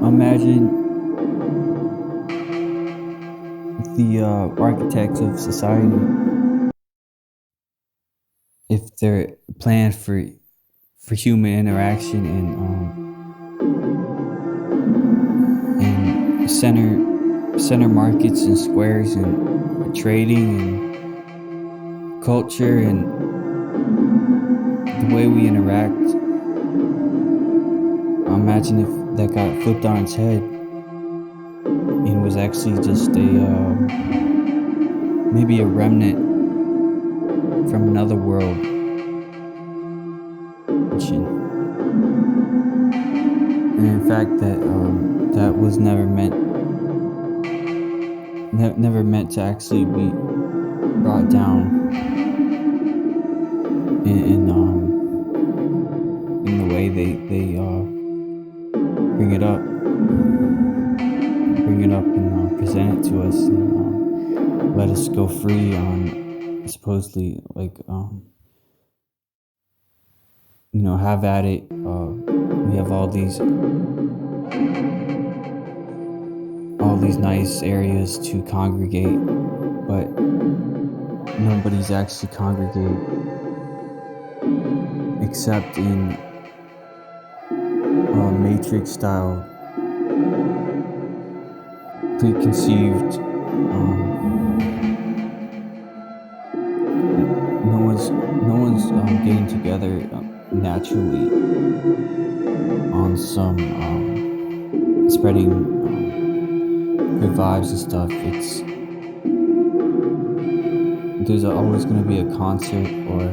Imagine the architects of society, if they're planned for human interaction and center markets and squares and trading and culture and the way we interact. Imagine if that got flipped on its head and was actually just a maybe a remnant from another world. And in fact, that was never meant to actually be brought down in the way they bring it up, and present it to us, and let us go free on supposedly have at it. We have all these nice areas to congregate, but nobody's actually congregate except in matrix style preconceived. No one's getting together naturally on some spreading good vibes and stuff. There's always going to be a concert or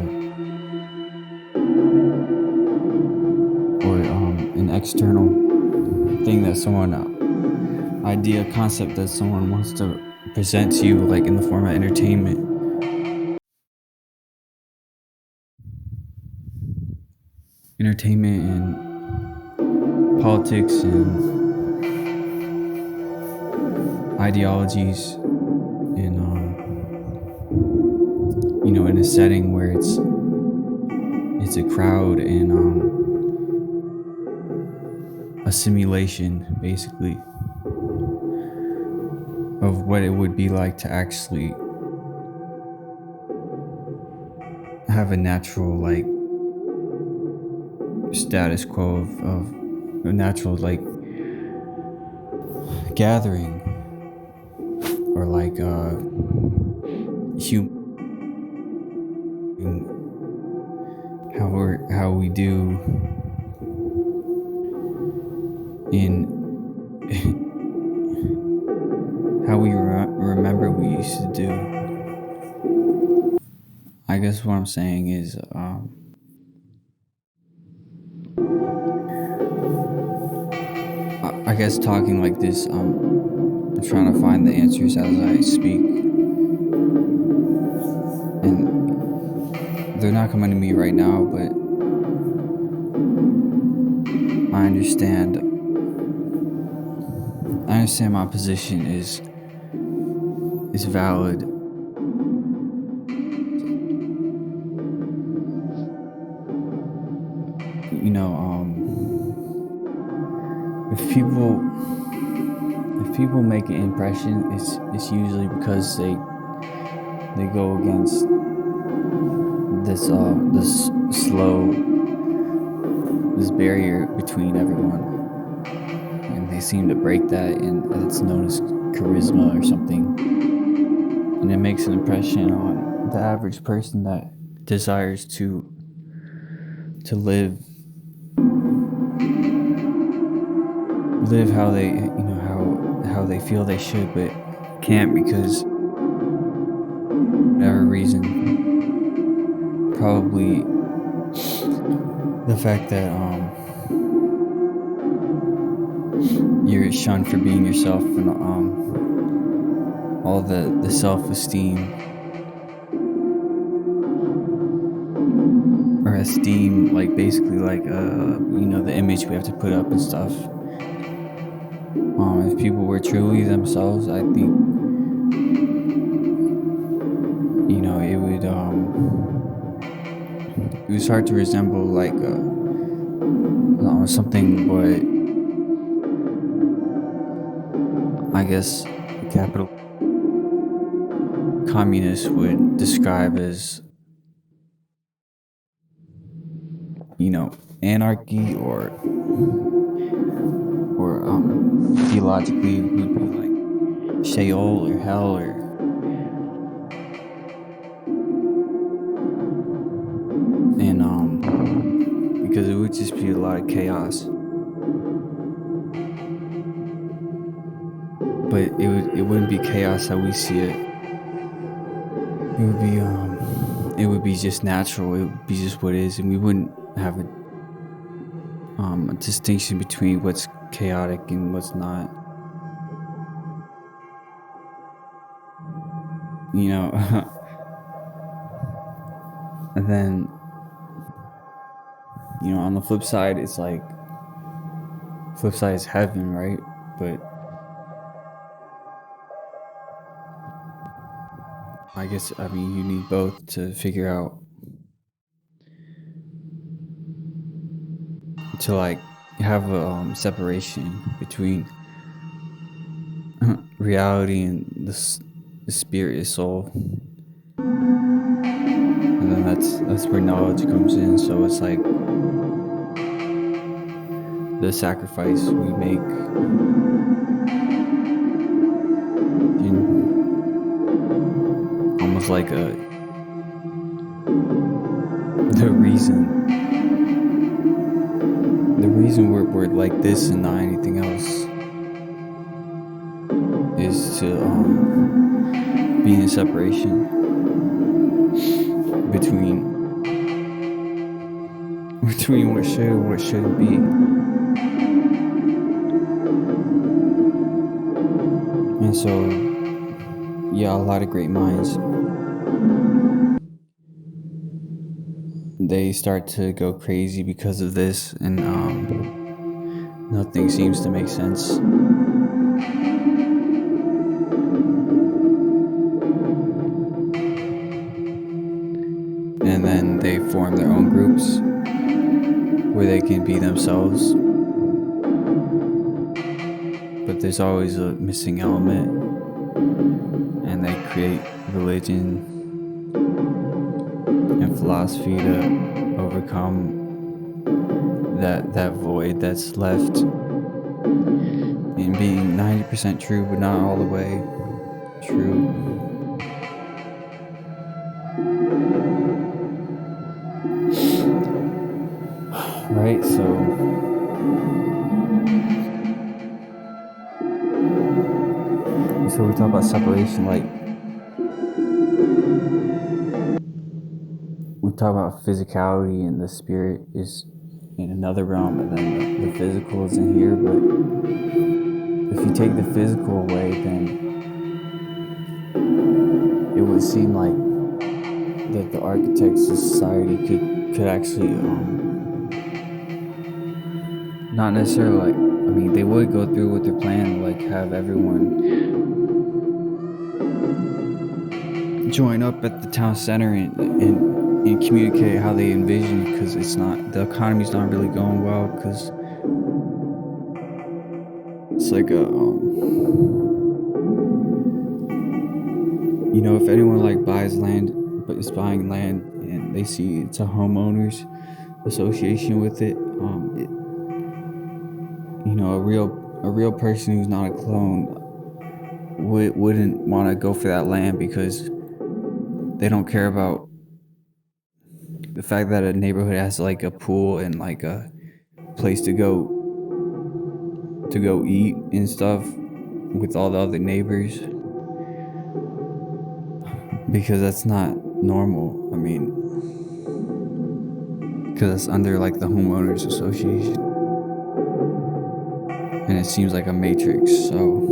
an external thing that someone concept that someone wants to present to you, like in the form of entertainment. And politics and ideologies, and in a setting where it's a crowd and a simulation, basically, of what it would be like to actually have a natural status quo of a natural gathering, or human, how we do in how we remember we used to do. I guess what I'm saying is I guess talking like this, I'm trying to find the answers as I speak, and they're not coming to me right now, but I understand my position is valid. If people make an impression, it's usually because they go against this barrier between everyone, and they seem to break that, and it's known as charisma or something, and it makes an impression on the average person that desires to live how they how they feel they should, but can't because whatever reason. Probably the fact that you're shunned for being yourself, and all the self-esteem or esteem, basically the image we have to put up and stuff. If people were truly themselves, I think it would start to resemble something what I guess a capital communist would describe as, you know, anarchy, or theologically it would be like Sheol or hell, or and because it would just be a lot of chaos. But it wouldn't be chaos how we see it. It would be just natural. It would be just what it is, and we wouldn't have a distinction between what's chaotic and what's not. You know, and then, you know, on the flip side, it's like, flip side is heaven, right? But I guess, I mean, you need both to figure out, to like have a separation between reality and the spirit, is soul, and then that's where knowledge comes in. So it's like the sacrifice we make in almost like the reason we're like this and not anything else is to be in separation between what should and what shouldn't be. And so, yeah, a lot of great minds, they start to go crazy because of this, and nothing seems to make sense. And then they form their own groups where they can be themselves, but there's always a missing element, and they create religion and philosophy to overcome that void that's left in being 90% true, but not all the way true. Right, so we talk about separation, like we talk about physicality, and the spirit is in another realm, and then the physical is in here. But if you take the physical away, then it would seem like that the architects of society could actually not necessarily, like, I mean, they would go through with their plan, like have everyone join up at the town center and communicate how they envision, because the economy's not really going well, because it's like you know, if anyone like buys land, but is buying land and they see it's a homeowners association with it, you know, a real person who's not a clone wouldn't want to go for that land, because they don't care about the fact that a neighborhood has like a pool and like a place to go eat and stuff with all the other neighbors, because that's not normal. I mean, because it's under like the homeowners association, and it seems like a matrix. So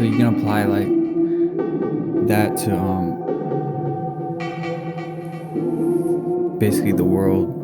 you can apply like that to basically the world